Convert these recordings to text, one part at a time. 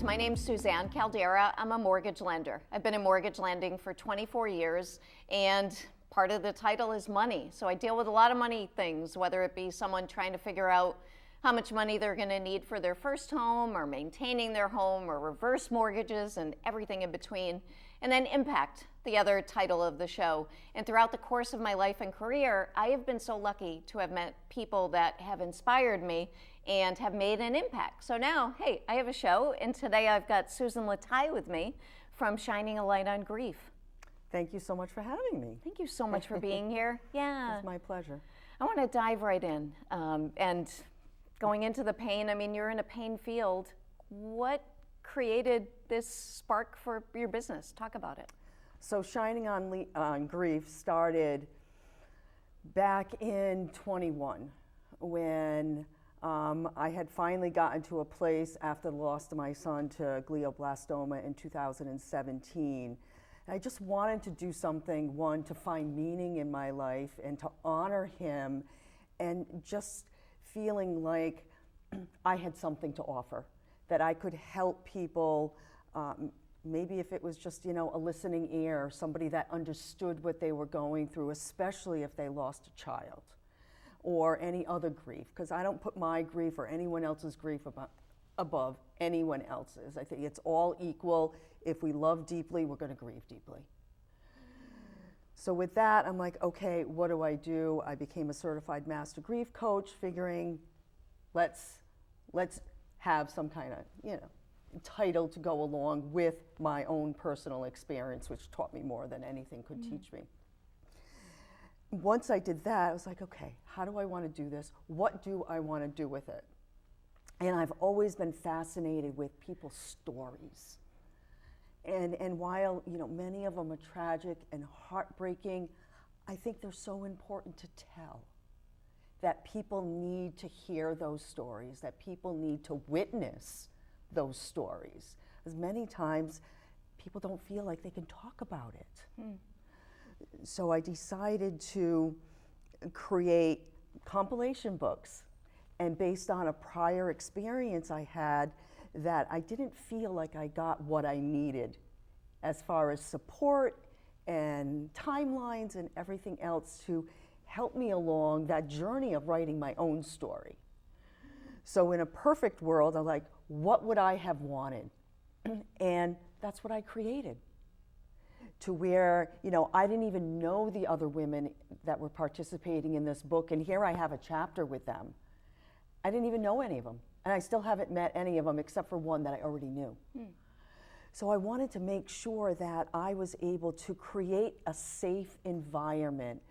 My name's Suzanne Caldera. I'm a mortgage lender. I've been in mortgage lending for 24 years, and part of the title is money. So I deal with a lot of money things, whether it be someone trying to figure out how much money they're going to need for their first home, or maintaining their home, or reverse mortgages, and everything in between. And then impact, the other title of the show. And throughout the course of my life and career, I have been so lucky to have met people that have inspired me and have made an impact. So now, hey, I have a show, and today I've got Susan Lataille with me from Shining a Light on Grief. Thank you so much for having me. Thank you so much for being here. Yeah. It's my pleasure. I want to dive right in. And going into the pain, I mean, you're in a pain field. What created this spark for your business? Talk about it. So Shining on Grief started back in 21 when I had finally gotten to a place after the loss of my son to glioblastoma in 2017. I just wanted to do something, one, to find meaning in my life and to honor him, and just feeling like I had something to offer, that I could help people, maybe if it was just, a listening ear, somebody that understood what they were going through, especially if they lost a child or any other grief, because I don't put my grief or anyone else's grief above anyone else's. I think it's all equal. If we love deeply, we're going to grieve deeply. So with that, I'm like, okay, what do? I became a certified master grief coach, figuring let's have some kind of, title to go along with my own personal experience, which taught me more than anything could teach me. Once I did that, I was like, okay, how do I want to do this? What do I want to do with it? And I've always been fascinated with people's stories. And while, many of them are tragic and heartbreaking, I think they're so important to tell. That people need to hear those stories, that people need to witness those stories. As many times, people don't feel like they can talk about it. So I decided to create compilation books, and based on a prior experience I had, that I didn't feel like I got what I needed as far as support and timelines and everything else to help me along that journey of writing my own story. So in a perfect world, I'm like, what would I have wanted? And that's what I created. To where, I didn't even know the other women that were participating in this book, and here I have a chapter with them. I didn't even know any of them, and I still haven't met any of them except for one that I already knew. So I wanted to make sure that I was able to create a safe environment.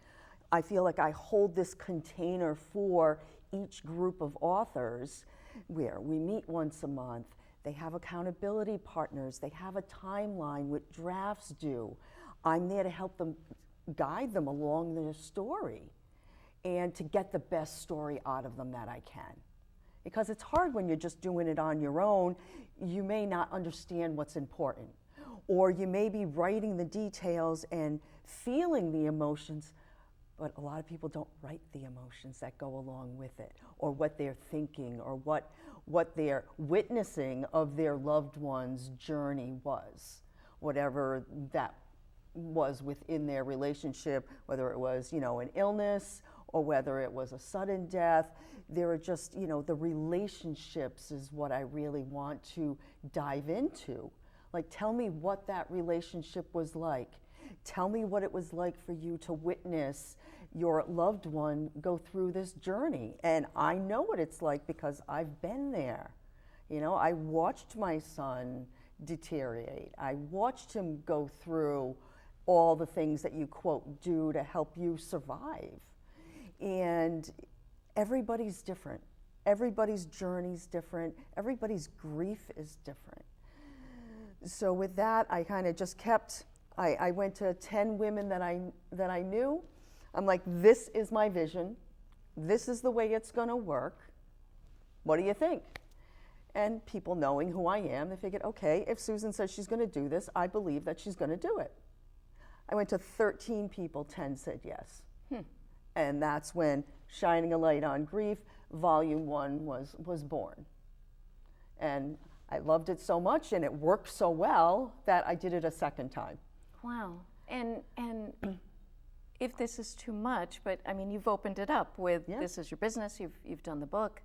I feel like I hold this container for each group of authors where we meet once a month. They have accountability partners. They have a timeline with drafts due. I'm there to help them, guide them along their story and to get the best story out of them that I can. Because it's hard when you're just doing it on your own. You may not understand what's important, or you may be writing the details and feeling the emotions, but a lot of people don't write the emotions that go along with it, or what they're thinking, or what they're witnessing of their loved one's journey was, whatever that was within their relationship, whether it was, an illness or whether it was a sudden death. There are just, the relationships is what I really want to dive into. Like, tell me what that relationship was like. Tell me what it was like for you to witness your loved one go through this journey. And I know what it's like because I've been there. I watched my son deteriorate. I watched him go through all the things that you, quote, do to help you survive. And everybody's different. Everybody's journey's different. Everybody's grief is different. So with that, I kind of just kept, I went to 10 women that I knew. I'm like, this is my vision. This is the way it's going to work. What do you think? And people knowing who I am, they figured, okay, if Susan says she's going to do this, I believe that she's going to do it. I went to 13 people, 10 said yes. And that's when Shining a Light on Grief, Volume 1 was born. And I loved it so much and it worked so well that I did it a second time. Wow. And if this is too much, but I mean, you've opened it up with this is your business, you've done the book.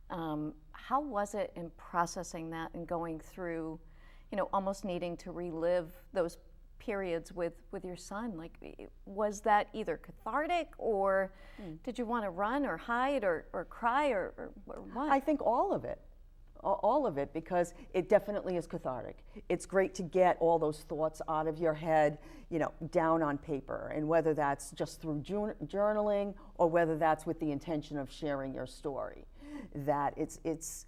How was it in processing that and going through, almost needing to relive those periods with your son? Like, was that either cathartic, or did you want to run or hide or cry or what? I think all of it. All of it, because it definitely is cathartic. It's great to get all those thoughts out of your head, down on paper, and whether that's just through journaling or whether that's with the intention of sharing your story. That it's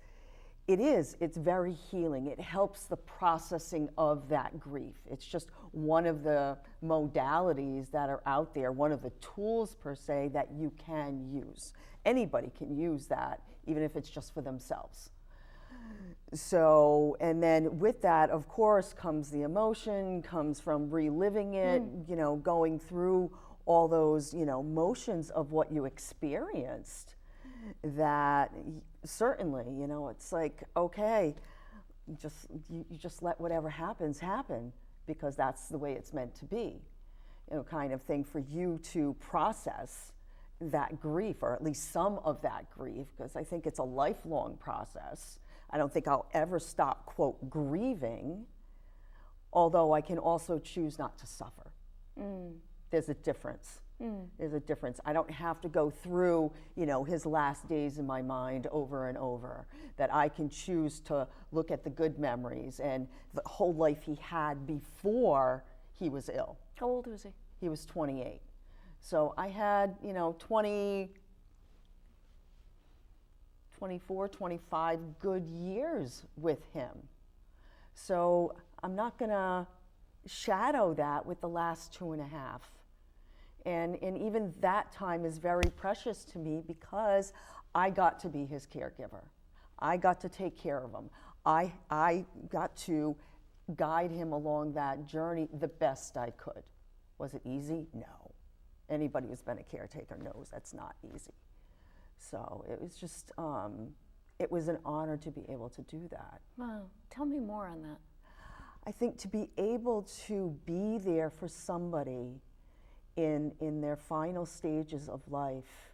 very healing. It helps the processing of that grief. It's just one of the modalities that are out there, one of the tools per se that you can use. Anybody can use that, even if it's just for themselves. So, and then with that, of course, comes the emotion, comes from reliving it, going through all those, motions of what you experienced. That certainly, it's like, okay, you just let whatever happens happen, because that's the way it's meant to be, kind of thing, for you to process that grief, or at least some of that grief, because I think it's a lifelong process. I don't think I'll ever stop, quote, grieving, although I can also choose not to suffer. There's a difference. There's a difference. I don't have to go through, his last days in my mind over and over. That I can choose to look at the good memories and the whole life he had before he was ill. How old was he? He was 28. So I had, 24, 25 good years with him. So I'm not going to shadow that with the last 2.5. And even that time is very precious to me, because I got to be his caregiver. I got to take care of him. I got to guide him along that journey the best I could. Was it easy? No. Anybody who's been a caretaker knows that's not easy. So it was just, it was an honor to be able to do that. Wow. Tell me more on that. I think to be able to be there for somebody in their final stages of life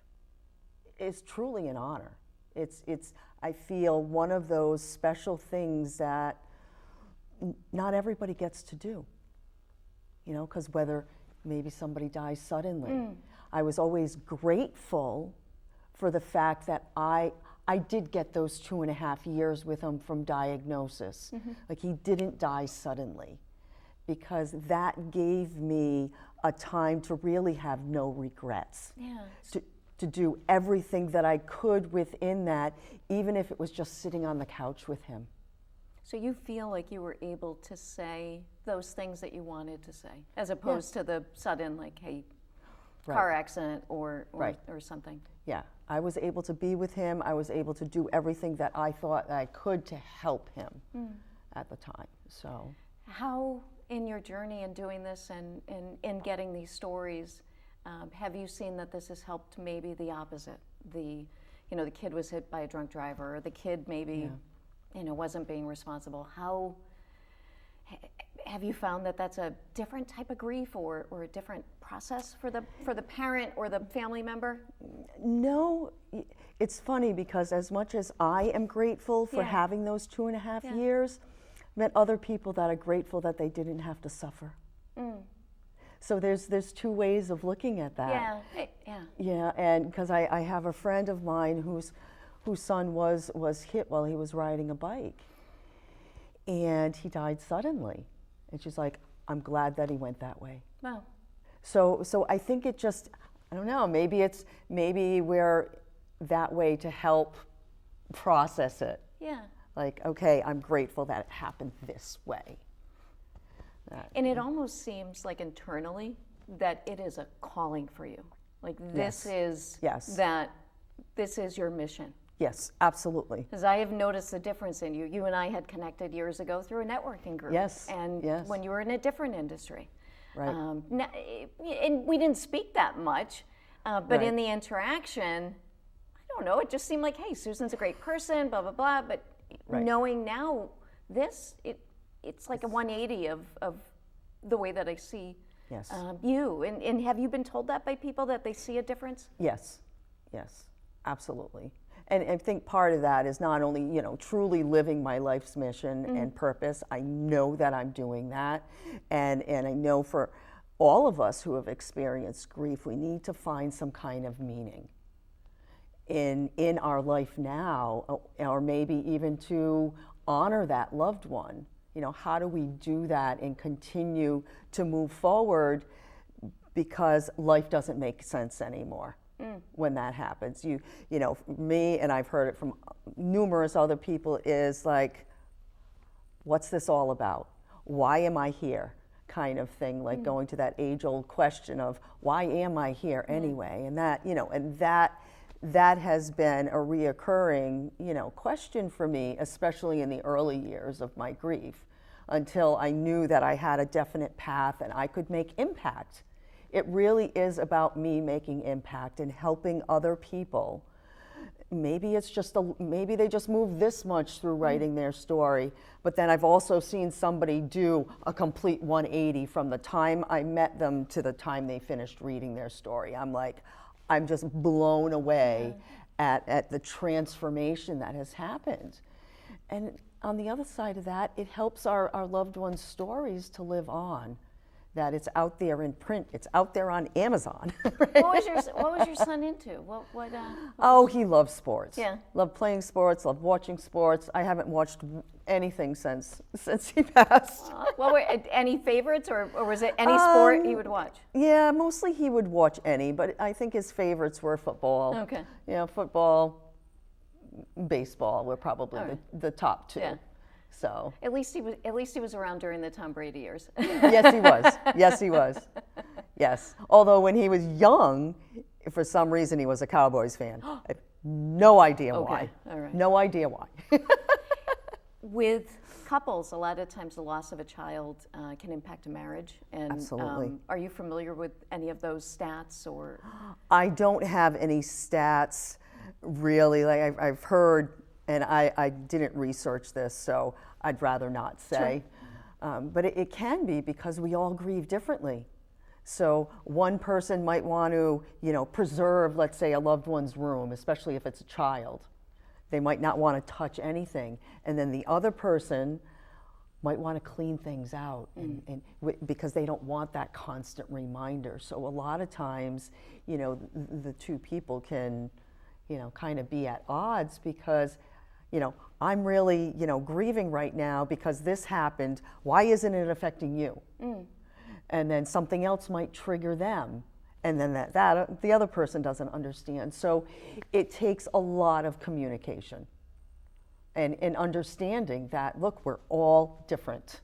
is truly an honor. It's I feel, one of those special things that not everybody gets to do. Because whether maybe somebody dies suddenly. I was always grateful for the fact that I did get those 2.5 years with him from diagnosis. Like, he didn't die suddenly, because that gave me a time to really have no regrets. To do everything that I could within that, even if it was just sitting on the couch with him. So you feel like you were able to say those things that you wanted to say, as opposed to the sudden, like, hey, car accident or something. Yeah, I was able to be with him. I was able to do everything that I thought I could to help him at the time. So, how in your journey in doing this and in getting these stories, have you seen that this has helped maybe the opposite? The kid was hit by a drunk driver, or the kid maybe wasn't being responsible. How have you found that that's a different type of grief, or a different process for the parent or the family member? No, it's funny, because as much as I am grateful for having those 2.5 years, I met other people that are grateful that they didn't have to suffer. So there's two ways of looking at that. Yeah, and because I have a friend of mine whose son was hit while he was riding a bike, and he died suddenly. And she's like, I'm glad that he went that way. Wow. So I think it just, I don't know, maybe we're that way to help process it. Yeah. Like, okay, I'm grateful that it happened this way. And it almost seems like internally that it is a calling for you. Like, this is this is your mission. Yes, absolutely. Because I have noticed the difference in you. You and I had connected years ago through a networking group. Yes. And when you were in a different industry. Right. And we didn't speak that much, but in the interaction, I don't know, it just seemed like, hey, Susan's a great person, blah, blah, blah. But knowing now this, it's like a 180 of the way that I see Yes. you. And have you been told that by people, that they see a difference? Yes, yes, absolutely. And I think part of that is not only, truly living my life's mission and purpose. I know that I'm doing that. And I know for all of us who have experienced grief, we need to find some kind of meaning in our life now, or maybe even to honor that loved one. How do we do that and continue to move forward, because life doesn't make sense anymore when that happens. Me, and I've heard it from numerous other people, is like, what's this all about? Why am I here? Kind of thing, like going to that age-old question of why am I here anyway? And that has been a reoccurring, question for me, especially in the early years of my grief, until I knew that I had a definite path and I could make impact. It really is about me making impact and helping other people. Maybe maybe they just move this much through writing their story, but then I've also seen somebody do a complete 180 from the time I met them to the time they finished reading their story. I'm just blown away at the transformation that has happened. And on the other side of that, it helps our loved ones' stories to live on. That it's out there in print, it's out there on Amazon. Right? What was your son into? Oh, he loves sports. Yeah. Loved playing sports, loved watching sports. I haven't watched anything since he passed. What were any favorites, or was it any sport he would watch? Yeah, mostly he would watch any, but I think his favorites were football. Okay. Football, baseball were probably the top two. Yeah. So At least he was around during the Tom Brady years. yes, he was. Yes, he was. Yes. Although when he was young, for some reason he was a Cowboys fan. I have no idea why. All right. No idea why. With couples, a lot of times the loss of a child can impact a marriage. And, Absolutely. Are you familiar with any of those stats, or? I don't have any stats really. Like I've heard, and I didn't research this, so I'd rather not say. Sure. But it can be, because we all grieve differently. So one person might want to, preserve, let's say, a loved one's room, especially if it's a child. They might not want to touch anything. And then the other person might want to clean things out because they don't want that constant reminder. So a lot of times, the two people can, kind of be at odds, because I'm really, grieving right now because this happened. Why isn't it affecting you? And then something else might trigger them. And then that the other person doesn't understand. So it takes a lot of communication and understanding that, look, we're all different.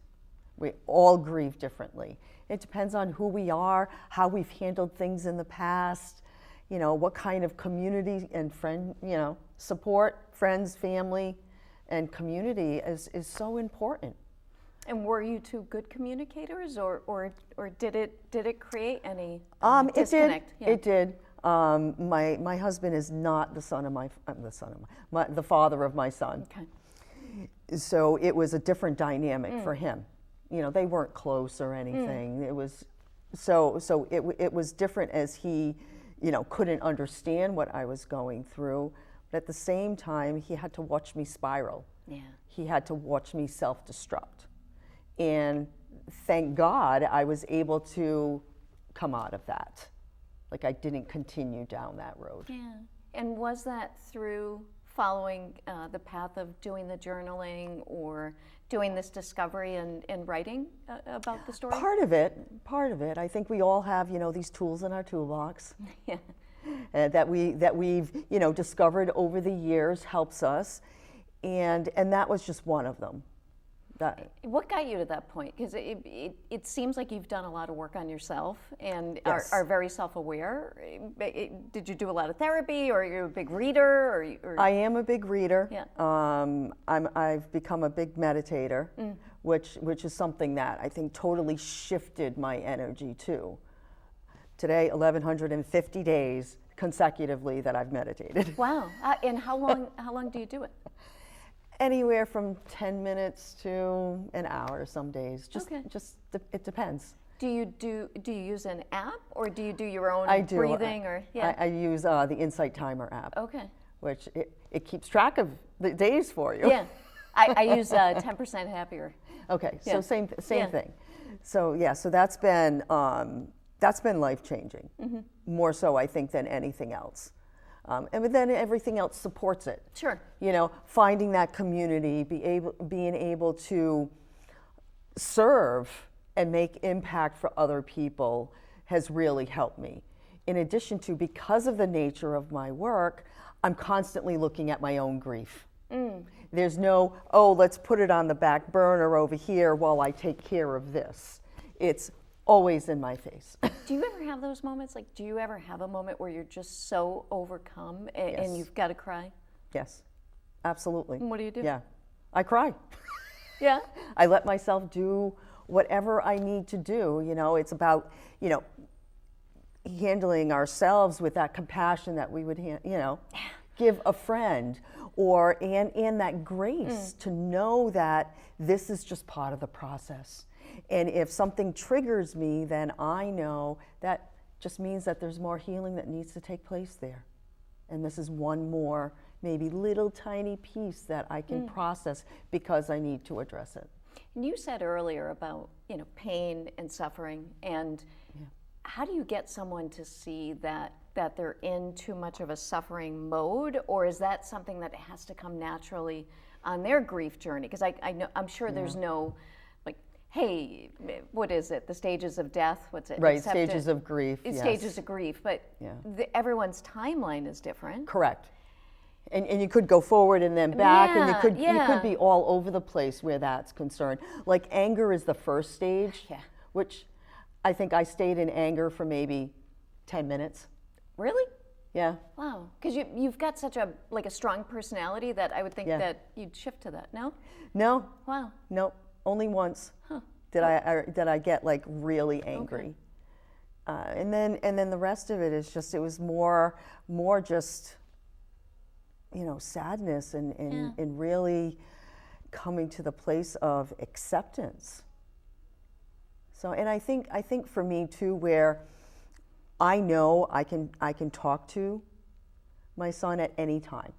We all grieve differently. It depends on who we are, how we've handled things in the past, what kind of community and friend, support, friends, family, and community is so important. And were you two good communicators, or did it create any It disconnect? did. It did. My husband is not the father of my son. Okay. So it was a different dynamic for him. They weren't close or anything. It was so it was different, as he, couldn't understand what I was going through. But at the same time, he had to watch me spiral. Yeah. He had to watch me self-destruct. And thank God I was able to come out of that. Like, I didn't continue down that road. Yeah. And was that through following the path of doing the journaling, or doing this discovery and writing about the story? Part of it. I think we all have, these tools in our toolbox. Yeah. That we've discovered over the years helps us, and that was just one of them. What got you to that point? Because it seems like you've done a lot of work on yourself and Yes. are very self-aware. Did you do a lot of therapy, or are you a big reader? Or? I am a big reader. Yeah. I've become a big meditator, which is something that I think totally shifted my energy too. Today, 1,150 days consecutively that I've meditated. Wow. And how long do you do it? Anywhere from 10 minutes to an hour some days. Okay. It depends. Do you use an app, or do you do your own I do. breathing? Or yeah. I use the Insight Timer app, Okay. which it keeps track of the days for you. Yeah. I use 10% Happier. Okay, Yeah. so same Yeah. thing. So yeah, so that's been life changing, more so I think than anything else. And then everything else supports it. Sure. You know, finding that community, being able to serve and make impact for other people has really helped me. In addition to, because of the nature of my work, I'm constantly looking at my own grief. There's no, oh, let's put it on the back burner over here while I take care of this. It's always in my face. Do you ever have those moments? Like, do you ever have a moment where you're just so overcome and, Yes. and you've got to cry? Yes, absolutely. And what do you do? Yeah, I cry. Yeah? I let myself do whatever I need to do. You know, it's about, you know, handling ourselves with that compassion that we would, give a friend, or and that grace to know that this is just part of the process. And if something triggers me, then I know that just means that there's more healing that needs to take place there. And this is one more, maybe little tiny piece that I can process because I need to address it. And you said earlier about, pain and suffering, and how do you get someone to see that they're in too much of a suffering mode, or is that something that has to come naturally on their grief journey? Because I'm sure there's no, like, hey, what is it? The stages of death? What's it? Right, stages of grief. Yes. Stages of grief, but everyone's timeline is different. Correct. And you could go forward and then back, and you could be all over the place where that's concerned. Like, anger is the first stage, which I think I stayed in anger for maybe 10 minutes. Really? Yeah. Wow. Because you've got such a strong personality that I would think that you'd shift to that. No? No. Wow. No. Only once did I get like really angry. Okay. And then the rest of it is just, it was more just, sadness and really coming to the place of acceptance. So, and I think for me too, where I know I can talk to my son at any time.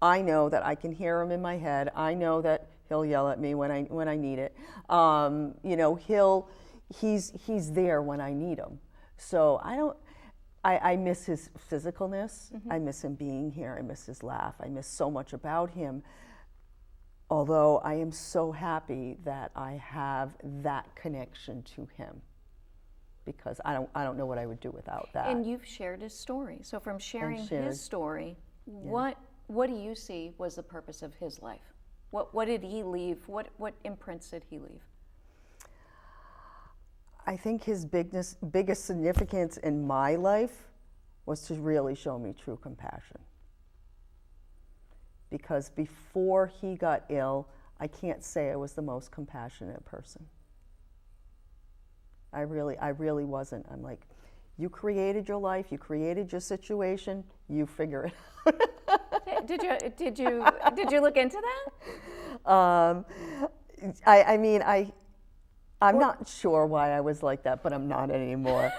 I know that I can hear him in my head. I know that he'll yell at me when I need it. He's there when I need him. So I miss his physicalness. I miss him being here. I miss his laugh. I miss so much about him. Although I am so happy that I have that connection to him, because I don't know what I would do without that. And you've shared his story. So from sharing his story, what do you see was the purpose of his life? What did he leave? What imprints did he leave? I think his biggest significance in my life was to really show me true compassion. Because before he got ill, I can't say I was the most compassionate person. I really wasn't. I'm like, you created your life, you created your situation, you figure it out. Did you look into that? I'm not sure why I was like that, but I'm not anymore.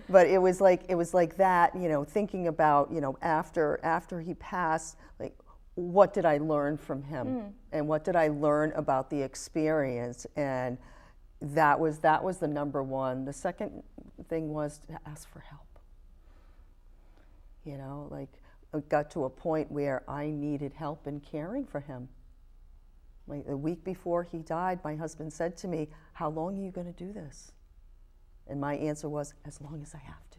But it was like that, thinking about, after he passed, like, what did I learn from him? And what did I learn about the experience? And that was the number one. The second thing was to ask for help. It got to a point where I needed help in caring for him. Like, the week before he died, my husband said to me, "How long are you going to do this?" And my answer was, "As long as I have to."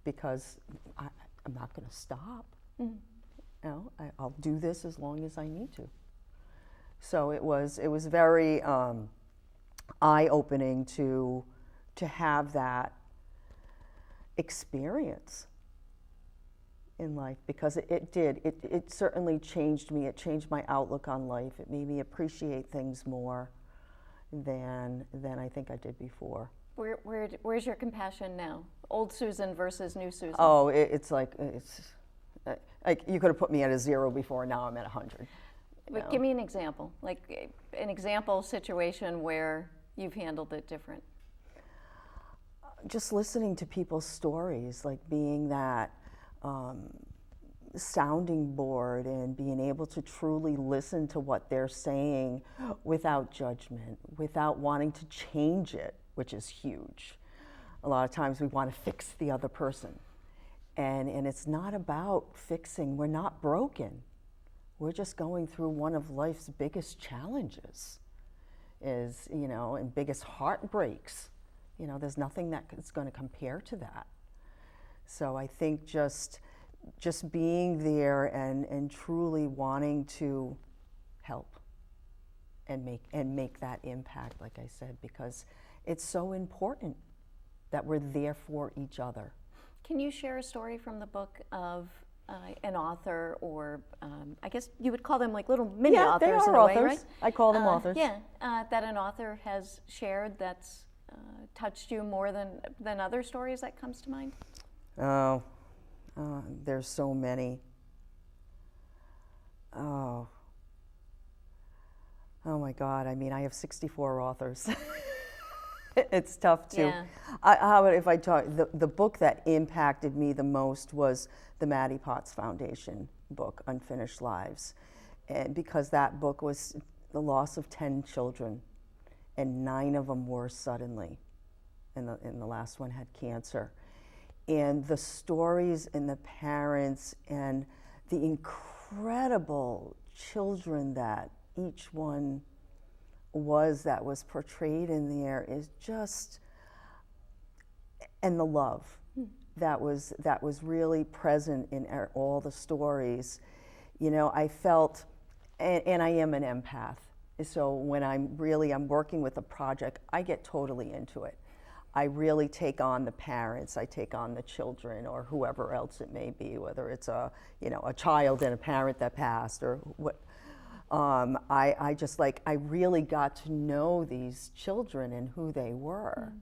Because I'm not going to stop. I'll do this as long as I need to. So it was very eye-opening to have that experience in life, because it certainly changed me. It changed my outlook on life. It made me appreciate things more than I think I did before. Where's your compassion now? Old Susan versus new Susan? Oh, Like you could have put me at a 0 before, now I'm at 100. But give me an example, like an example situation where you've handled it different. Just listening to people's stories, like being that sounding board and being able to truly listen to what they're saying without judgment, without wanting to change it, which is huge. A lot of times we want to fix the other person. And it's not about fixing. We're not broken. We're just going through one of life's biggest challenges, and biggest heartbreaks. There's nothing that's going to compare to that. So I think just being there and truly wanting to help and make that impact, like I said, because it's so important that we're there for each other. Can you share a story from the book of an author, or I guess you would call them like little mini authors they are in a authors. way, right? I call them authors. Yeah, that an author has shared that's touched you more than other stories that comes to mind? There's so many. Oh my God, I have 64 authors. It's tough to. Yeah. How about if I talk, the book that impacted me the most was the Maddie Potts Foundation book, Unfinished Lives. And because that book was the loss of 10 children, and 9 of them were suddenly, and the last one had cancer. And the stories and the parents and the incredible children that each one that was portrayed in there is just, and the love that was really present in all the stories. I felt, and I am an empath, so when I'm working with a project, I get totally into it. I really take on the parents, I take on the children, or whoever else it may be, whether it's a child and a parent that passed, or what. I really got to know these children and who they were,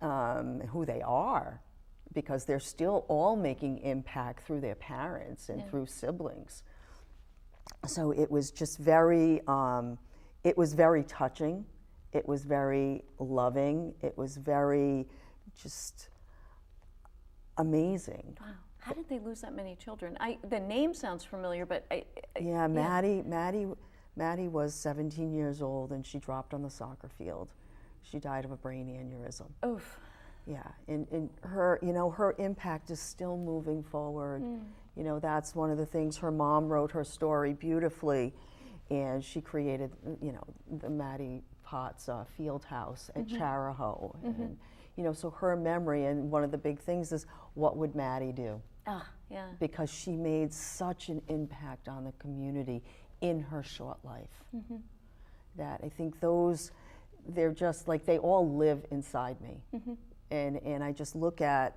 who they are, because they're still all making impact through their parents and through siblings. So it was just very touching. It was very loving. It was very just amazing. Wow. How did they lose that many children? The name sounds familiar, but Maddie was 17 years old and she dropped on the soccer field. She died of a brain aneurysm. Oof. Yeah, and her impact is still moving forward. That's one of the things. Her mom wrote her story beautifully, and she created, the Maddie Potts field house at Charahoe. And, so her memory, and one of the big things is, what would Maddie do? Yeah. Because she made such an impact on the community in her short life. That I think they're just like, they all live inside me. And I just look at,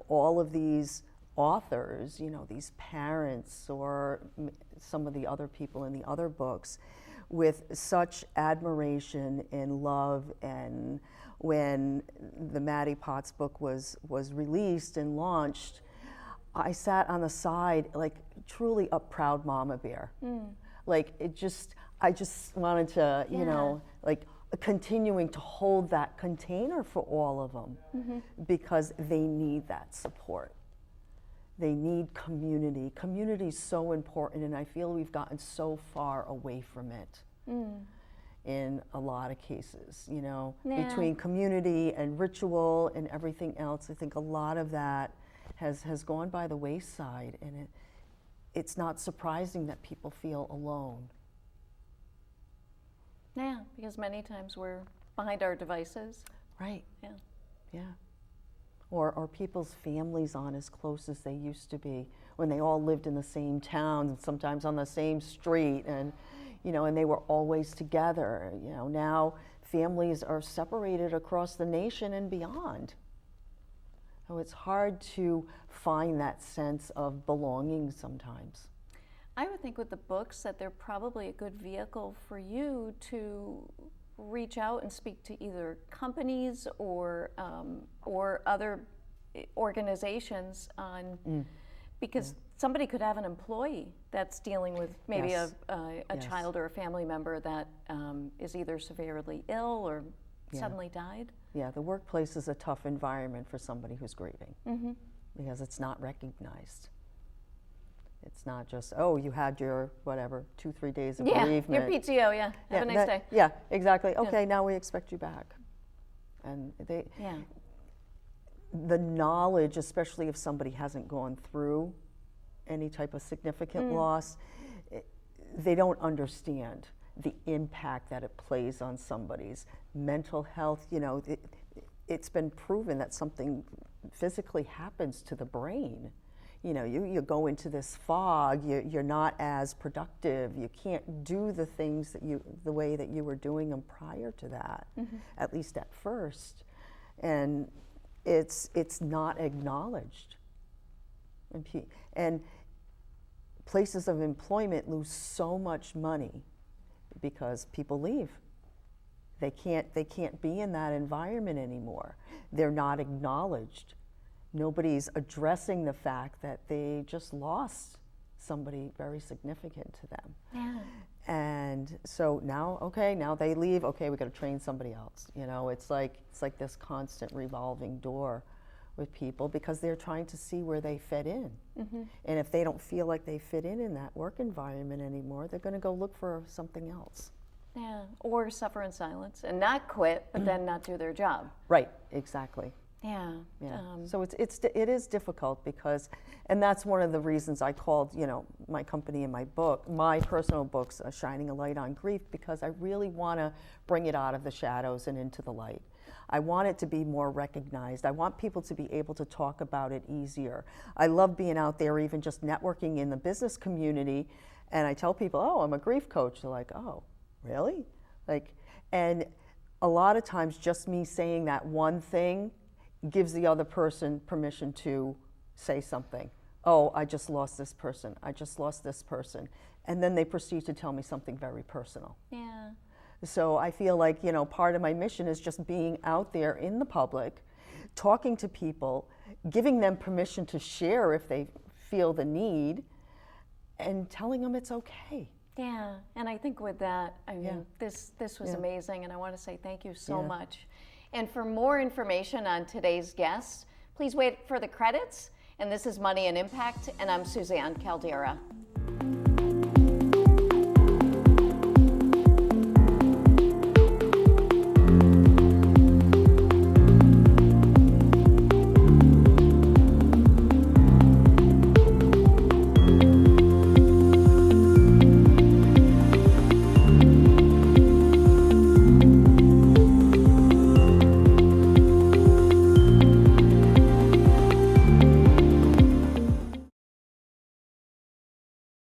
all of these authors, these parents, or some of the other people in the other books, with such admiration and love. And when the Maddie Potts book was released and launched, I sat on the side, like truly a proud mama bear. Like I just wanted to, continuing to hold that container for all of them, because they need that support. They need community. Community is so important, and I feel we've gotten so far away from it in a lot of cases, between community and ritual and everything else. I think a lot of that has gone by the wayside, and it's not surprising that people feel alone. Yeah, because many times we're behind our devices. Right. Yeah. Or people's families aren't as close as they used to be when they all lived in the same town, and sometimes on the same street, and and they were always together. Now families are separated across the nation and beyond. So it's hard to find that sense of belonging sometimes. I would think with the books that they're probably a good vehicle for you to reach out and speak to either companies or other organizations on Because somebody could have an employee that's dealing with maybe Yes. a Yes. child or a family member that is either severely ill or suddenly died. Yeah, the workplace is a tough environment for somebody who's grieving because it's not recognized. It's not just, oh, you had your, whatever, 2-3 days of bereavement. Your PTO, have a nice day. Yeah, exactly. Okay, now we expect you back. And the knowledge, especially if somebody hasn't gone through any type of significant loss, they don't understand the impact that it plays on somebody's mental health. You know, it's been proven that something physically happens to the brain. You know, you go into this fog, you're not as productive, you can't do the things the way that you were doing them prior to that, at least at first. And it's not acknowledged. And places of employment lose so much money because people leave. They can't be in that environment anymore. They're not acknowledged. Nobody's addressing the fact that they just lost somebody very significant to them. Yeah. And so now they leave. Okay, we got to train somebody else. You know, it's like this constant revolving door with people because they're trying to see where they fit in. And if they don't feel like they fit in that work environment anymore, they're going to go look for something else. Yeah, or suffer in silence and not quit, but then not do their job. Right, exactly. Yeah. So it is difficult because, and that's one of the reasons I called, you know, my company and my personal books, Shining a Light on Grief, because I really want to bring it out of the shadows and into the light. I want it to be more recognized. I want people to be able to talk about it easier. I love being out there, even just networking in the business community, and I tell people, oh, I'm a grief coach. They're like, oh, really? And a lot of times just me saying that one thing gives the other person permission to say something. Oh, I just lost this person. I just lost this person. And then they proceed to tell me something very personal. Yeah. So I feel like, you know, part of my mission is just being out there in the public, talking to people, giving them permission to share if they feel the need, and telling them it's okay. Yeah, and I think with that, I mean, this was amazing, and I want to say thank you so much. And for more information on today's guests, please wait for the credits. And this is Money and Impact, and I'm Suzanne Caldera.